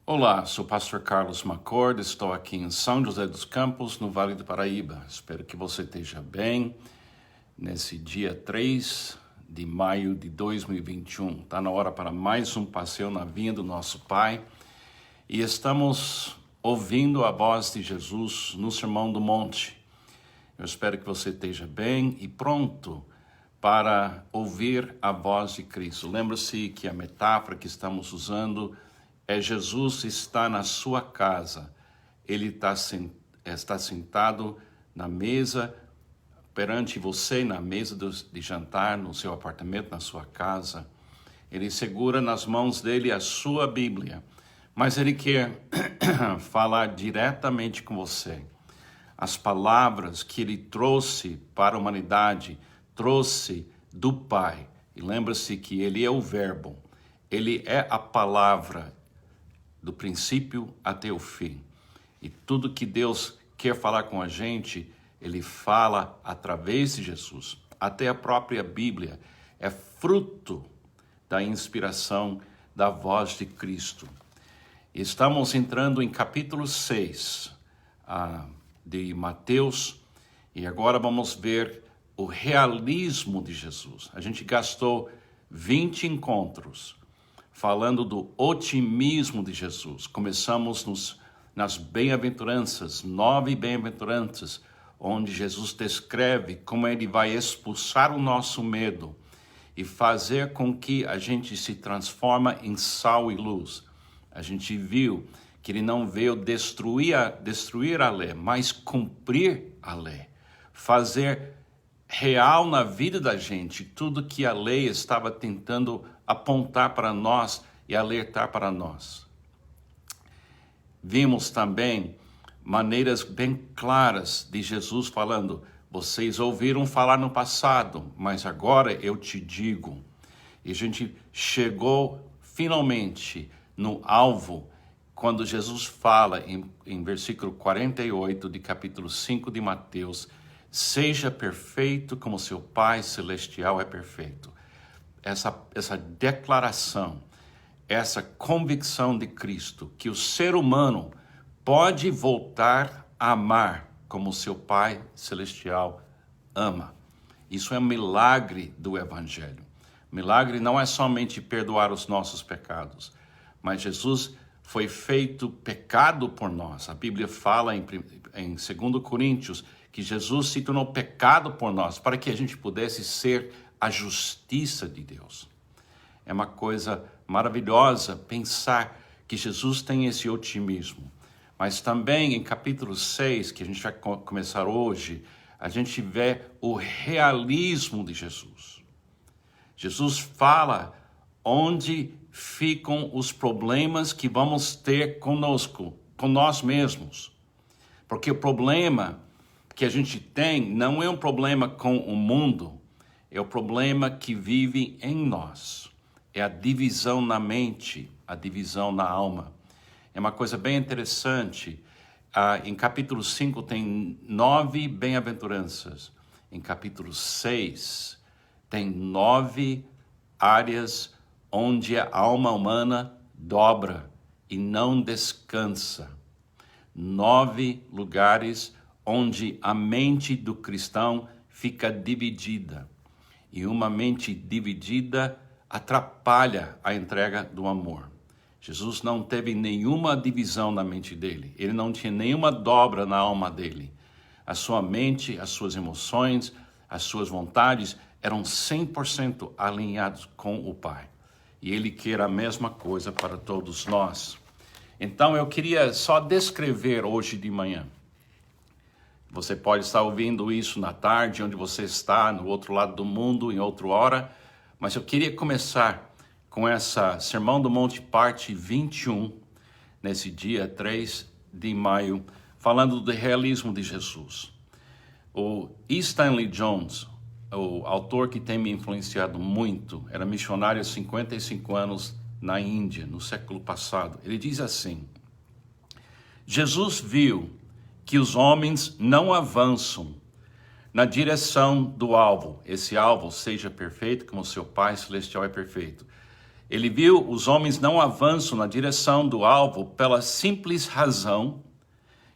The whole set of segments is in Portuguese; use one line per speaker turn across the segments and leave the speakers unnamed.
Olá, sou o pastor Carlos Macord, estou aqui em São José dos Campos, no Vale do Paraíba. Espero que você esteja bem nesse dia 3 de maio de 2021. Está na hora para mais um passeio na vinha do nosso Pai e estamos ouvindo a voz de Jesus no Sermão do Monte. Eu espero que você esteja bem e pronto para ouvir a voz de Cristo. Lembre-se que a metáfora que estamos usando é Jesus está na sua casa, ele está sentado na mesa, perante você, na mesa de jantar, no seu apartamento, na sua casa. Ele segura nas mãos dele a sua Bíblia, mas ele quer falar diretamente com você. As palavras que ele trouxe para a humanidade, trouxe do Pai. E lembra-se que ele é o Verbo, ele é a palavra, do princípio até o fim. E tudo que Deus quer falar com a gente, ele fala através de Jesus. Até a própria Bíblia é fruto da inspiração da voz de Cristo. Estamos entrando em capítulo 6 de Mateus e agora vamos ver o realismo de Jesus. A gente gastou 20 encontros falando do otimismo de Jesus. Começamos nas bem-aventuranças, 9 bem-aventuranças, onde Jesus descreve como ele vai expulsar o nosso medo e fazer com que a gente se transforma em sal e luz. A gente viu que ele não veio destruir a lei, mas cumprir a lei. Fazer real na vida da gente tudo que a lei estava tentando apontar para nós e alertar para nós. Vimos também maneiras bem claras de Jesus falando: vocês ouviram falar no passado, mas agora eu te digo. E a gente chegou finalmente no alvo quando Jesus fala em versículo 48 de capítulo 5 de Mateus: seja perfeito como seu Pai Celestial é perfeito. Essa declaração, essa convicção de Cristo, que o ser humano pode voltar a amar como seu Pai Celestial ama. Isso é um milagre do Evangelho. Milagre não é somente perdoar os nossos pecados, mas Jesus foi feito pecado por nós. A Bíblia fala em 2 Coríntios que Jesus se tornou pecado por nós, para que a gente pudesse ser a justiça de Deus. É uma coisa maravilhosa pensar que Jesus tem esse otimismo. Mas também em capítulo 6, que a gente vai começar hoje, a gente vê o realismo de Jesus. Jesus fala onde ficam os problemas que vamos ter conosco, com nós mesmos. Porque o problema que a gente tem não é um problema com o mundo, é o problema que vive em nós. É a divisão na mente, a divisão na alma. É uma coisa bem interessante. Em capítulo 5 tem 9 bem-aventuranças. Em capítulo 6 tem 9 áreas onde a alma humana dobra e não descansa. 9 lugares onde a mente do cristão fica dividida. E uma mente dividida atrapalha a entrega do amor. Jesus não teve nenhuma divisão na mente dele. Ele não tinha nenhuma dobra na alma dele. A sua mente, as suas emoções, as suas vontades eram 100% alinhados com o Pai. E ele quer a mesma coisa para todos nós. Então eu queria só descrever hoje de manhã. Você pode estar ouvindo isso na tarde, onde você está, no outro lado do mundo, em outra hora. Mas eu queria começar com essa Sermão do Monte, parte 21, nesse dia 3 de maio, falando do realismo de Jesus. O E. Stanley Jones, o autor que tem me influenciado muito, era missionário há 55 anos na Índia, no século passado. Ele diz assim: Jesus viu que os homens não avançam na direção do alvo. Esse alvo seja perfeito como seu Pai Celestial é perfeito. Ele viu os homens não avançam na direção do alvo pela simples razão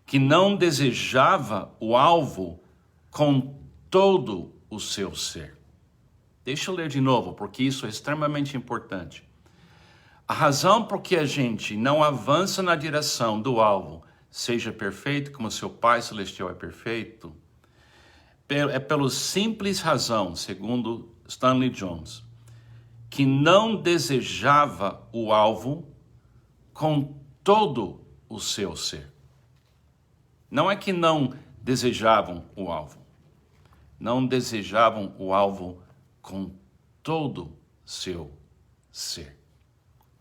que não desejava o alvo com todo o seu ser. Deixa eu ler de novo, porque isso é extremamente importante. A razão por que a gente não avança na direção do alvo, seja perfeito como seu Pai Celestial é perfeito, é pela simples razão, segundo Stanley Jones, que não desejava o alvo com todo o seu ser. Não é que não desejavam o alvo. Não desejavam o alvo com todo seu ser.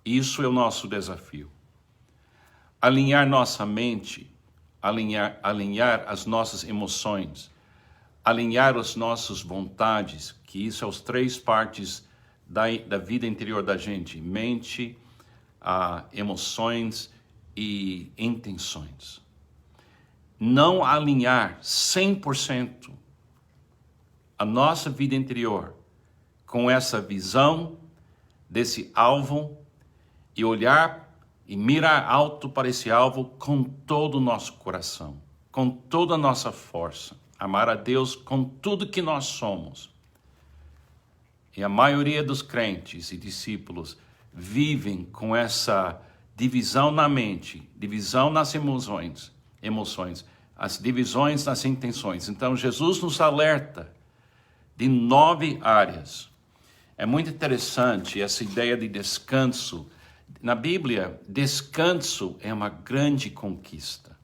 Isso é o nosso desafio. Alinhar nossa mente, alinhar as nossas emoções, alinhar as nossas vontades, que isso é as três partes da vida interior da gente: mente, emoções e intenções. Não alinhar 100% a nossa vida interior com essa visão desse alvo e olhar e mirar alto para esse alvo com todo o nosso coração, com toda a nossa força, amar a Deus com tudo que nós somos. E a maioria dos crentes e discípulos vivem com essa divisão na mente, divisão nas emoções, as divisões nas intenções. Então, Jesus nos alerta de 9 áreas. É muito interessante essa ideia de descanso. Na Bíblia, descanso é uma grande conquista.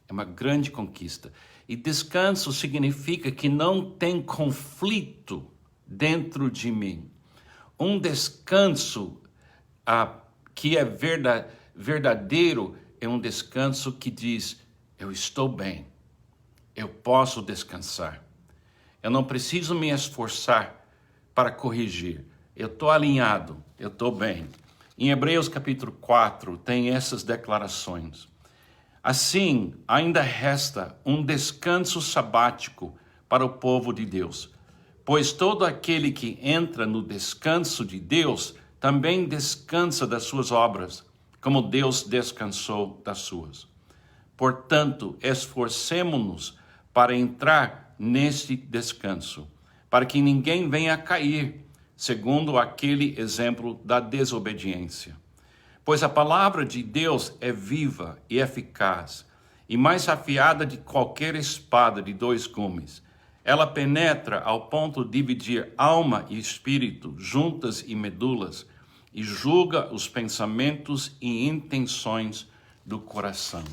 É uma grande conquista. E descanso significa que não tem conflito dentro de mim. Um descanso que é verdadeiro é um descanso que diz: eu estou bem, eu posso descansar. Eu não preciso me esforçar para corrigir. Eu estou alinhado, eu estou bem. Em Hebreus capítulo 4 tem essas declarações. Assim, ainda resta um descanso sabático para o povo de Deus. Pois todo aquele que entra no descanso de Deus também descansa das suas obras, como Deus descansou das suas. Portanto, esforcemo-nos para entrar neste descanso, para que ninguém venha a cair, segundo aquele exemplo da desobediência. Pois a palavra de Deus é viva e eficaz, e mais afiada de qualquer espada de 2 gumes. Ela penetra ao ponto de dividir alma e espírito, juntas e medulas, e julga os pensamentos e intenções do coração.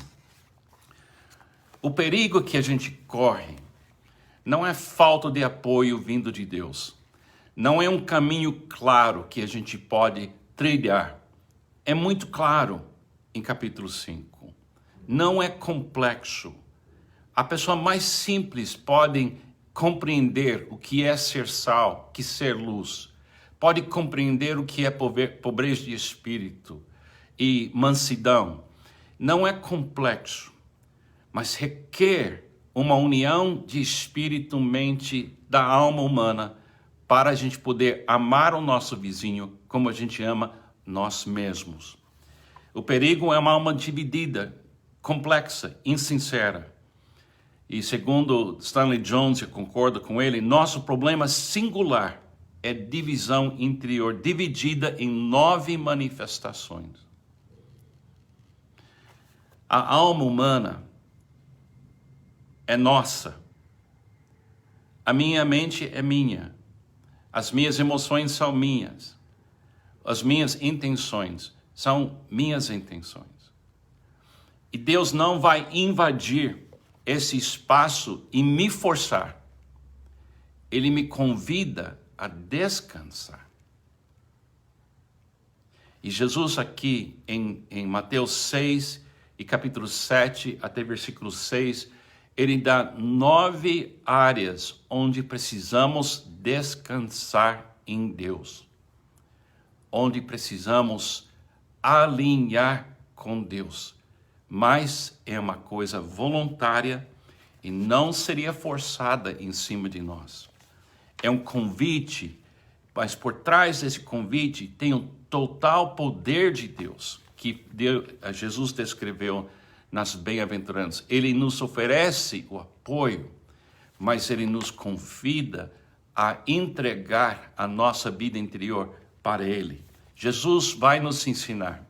O perigo que a gente corre não é falta de apoio vindo de Deus. Não é um caminho claro que a gente pode trilhar. É muito claro em capítulo 5. Não é complexo. A pessoa mais simples pode compreender o que é ser sal, que ser luz. Pode compreender o que é pobreza de espírito e mansidão. Não é complexo, mas requer uma união de espírito, mente, da alma humana para a gente poder amar o nosso vizinho como a gente ama nós mesmos. O perigo é uma alma dividida, complexa, insincera. E segundo Stanley Jones, eu concordo com ele, nosso problema singular é divisão interior, dividida em 9 manifestações. A alma humana é nossa. A minha mente é minha. As minhas emoções são minhas. As minhas intenções são minhas intenções. E Deus não vai invadir esse espaço e me forçar. Ele me convida a descansar. E Jesus aqui em Mateus 6 e capítulo 7 até versículo 6, ele dá 9 áreas onde precisamos descansar em Deus. Onde precisamos alinhar com Deus. Mas é uma coisa voluntária e não seria forçada em cima de nós. É um convite Mas por trás desse convite tem o total poder de Deus, que Jesus descreveu nas bem-aventuranças. Ele nos oferece o apoio, mas ele nos convida a entregar a nossa vida interior para ele. Jesus vai nos ensinar,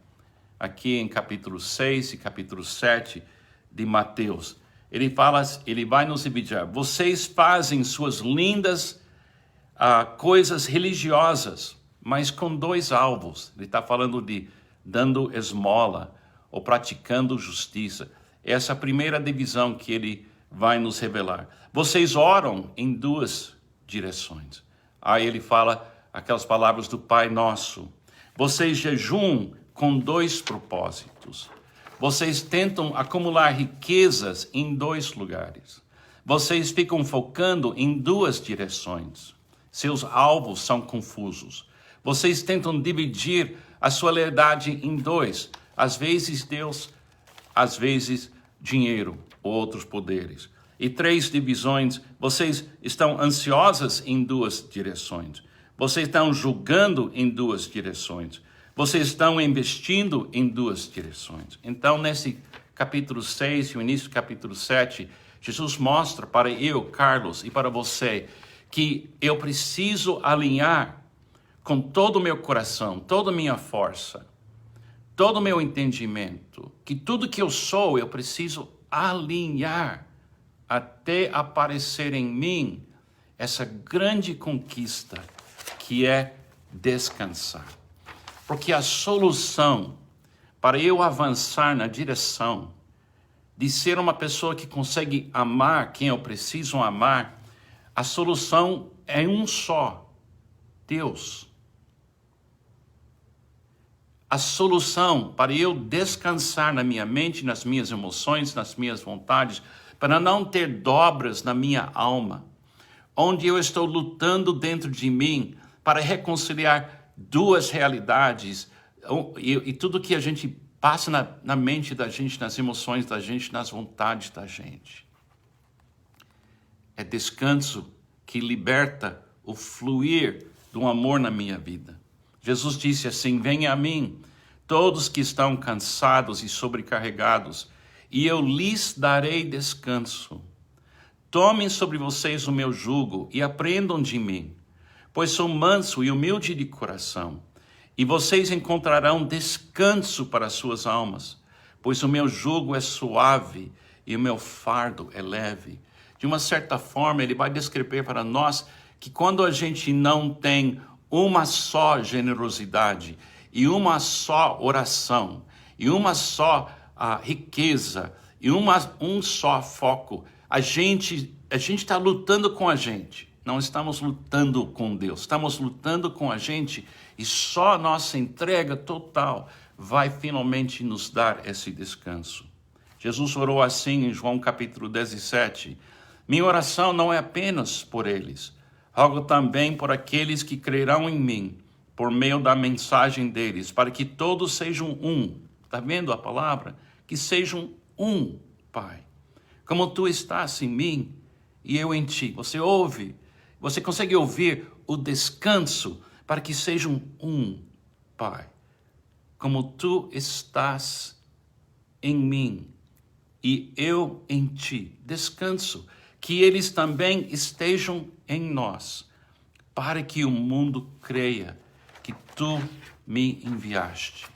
aqui em capítulo 6 e capítulo 7 de Mateus. Ele vai nos enviar. Vocês fazem suas lindas coisas religiosas, mas com dois alvos. Ele está falando de dando esmola ou praticando justiça. Essa é a primeira divisão que ele vai nos revelar. Vocês oram em duas direções. Aí ele fala aquelas palavras do Pai Nosso. Vocês jejuam com dois propósitos. Vocês tentam acumular riquezas em dois lugares. Vocês ficam focando em duas direções. Seus alvos são confusos. Vocês tentam dividir a sua lealdade em dois. Às vezes Deus, às vezes dinheiro ou outros poderes. E três divisões. Vocês estão ansiosas em duas direções. Vocês estão julgando em duas direções. Vocês estão investindo em duas direções. Então, nesse capítulo 6 e o início do capítulo 7, Jesus mostra para eu, Carlos, e para você, que eu preciso alinhar com todo o meu coração, toda a minha força, todo o meu entendimento, que tudo que eu sou, eu preciso alinhar até aparecer em mim essa grande conquista que é descansar. Porque a solução para eu avançar na direção de ser uma pessoa que consegue amar quem eu preciso amar, a solução é um só: Deus. A solução para eu descansar na minha mente, nas minhas emoções, nas minhas vontades, para não ter dobras na minha alma, onde eu estou lutando dentro de mim para reconciliar duas realidades e tudo que a gente passa na mente da gente, nas emoções da gente, nas vontades da gente. É descanso que liberta o fluir do amor na minha vida. Jesus disse assim: venha a mim, todos que estão cansados e sobrecarregados, e eu lhes darei descanso. Tomem sobre vocês o meu jugo e aprendam de mim, pois sou manso e humilde de coração, e vocês encontrarão descanso para as suas almas, pois o meu jugo é suave e o meu fardo é leve. De uma certa forma, ele vai descrever para nós que quando a gente não tem uma só generosidade, e uma só oração, e uma só riqueza, e um só foco, a gente está lutando com a gente. Não estamos lutando com Deus, estamos lutando com a gente, e só nossa entrega total vai finalmente nos dar esse descanso. Jesus orou assim em João capítulo 17: minha oração não é apenas por eles, rogo também por aqueles que crerão em mim, por meio da mensagem deles, para que todos sejam um. Está vendo a palavra? Que sejam um, Pai. Como tu estás em mim e eu em ti. Você ouve? Você consegue ouvir o descanso para que sejam um, Pai. Como tu estás em mim e eu em ti. Descanso. Que eles também estejam em nós, para que o mundo creia que tu me enviaste.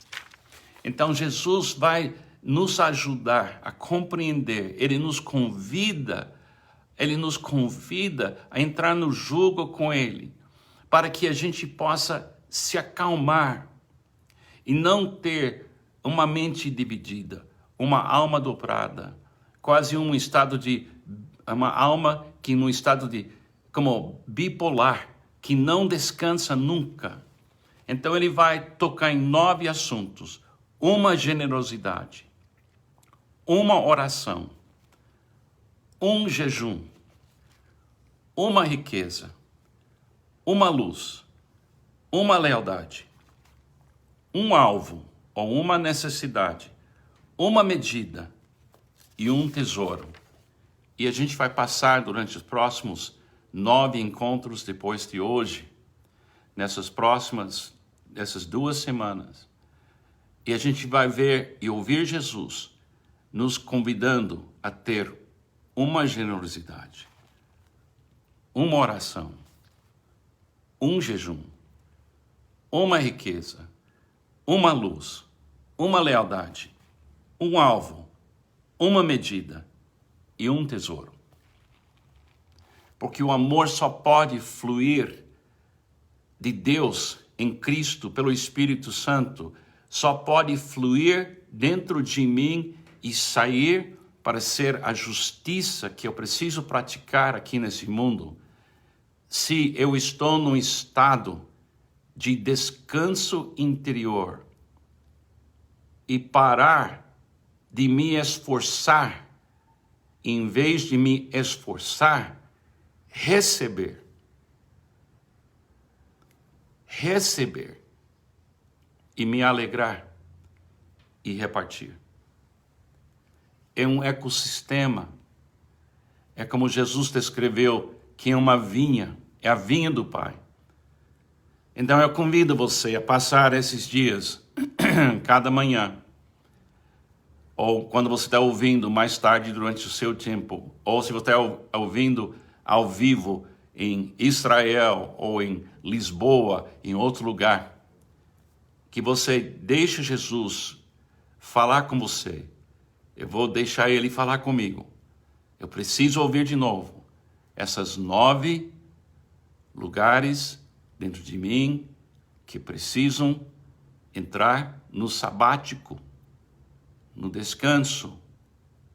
Então Jesus vai nos ajudar a compreender. Ele nos convida a entrar no jugo com ele, para que a gente possa se acalmar e não ter uma mente dividida, uma alma dobrada, quase uma alma que no estado de como bipolar, que não descansa nunca. Então ele vai tocar em 9 assuntos: uma generosidade, uma oração, um jejum, uma riqueza, uma luz, uma lealdade, um alvo ou uma necessidade, uma medida e um tesouro. E a gente vai passar durante os próximos 9 encontros depois de hoje, nessas 2 semanas. E a gente vai ver e ouvir Jesus nos convidando a ter uma generosidade, uma oração, um jejum, uma riqueza, uma luz, uma lealdade, um alvo, uma medida e um tesouro. Porque o amor só pode fluir de Deus em Cristo pelo Espírito Santo, só pode fluir dentro de mim e sair para ser a justiça que eu preciso praticar aqui nesse mundo, se eu estou num estado de descanso interior e parar de me esforçar, em vez de me esforçar, receber e me alegrar e repartir. É um ecossistema. É como Jesus descreveu que é uma vinha, é a vinha do Pai. Então eu convido você a passar esses dias, cada manhã, ou quando você está ouvindo mais tarde durante o seu tempo, ou se você está ouvindo ao vivo em Israel, ou em Lisboa, em outro lugar, que você deixe Jesus falar com você. Eu vou deixar ele falar comigo. Eu preciso ouvir de novo essas 9 lugares dentro de mim que precisam entrar no sabático, no descanso,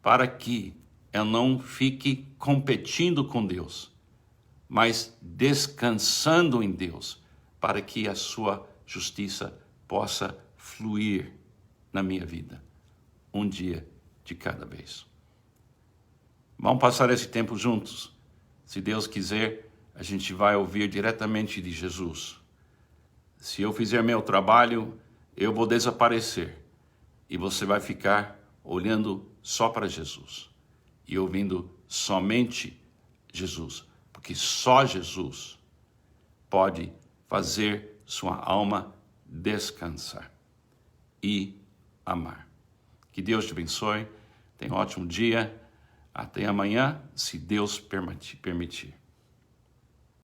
para que eu não fique competindo com Deus, mas descansando em Deus, para que a sua justiça possa fluir na minha vida, um dia de cada vez. Vamos passar esse tempo juntos. Se Deus quiser, a gente vai ouvir diretamente de Jesus. Se eu fizer meu trabalho, eu vou desaparecer e você vai ficar olhando só para Jesus e ouvindo somente Jesus, porque só Jesus pode fazer sua alma descansar e amar. Que Deus te abençoe. Tenha um ótimo dia. Até amanhã, se Deus permitir.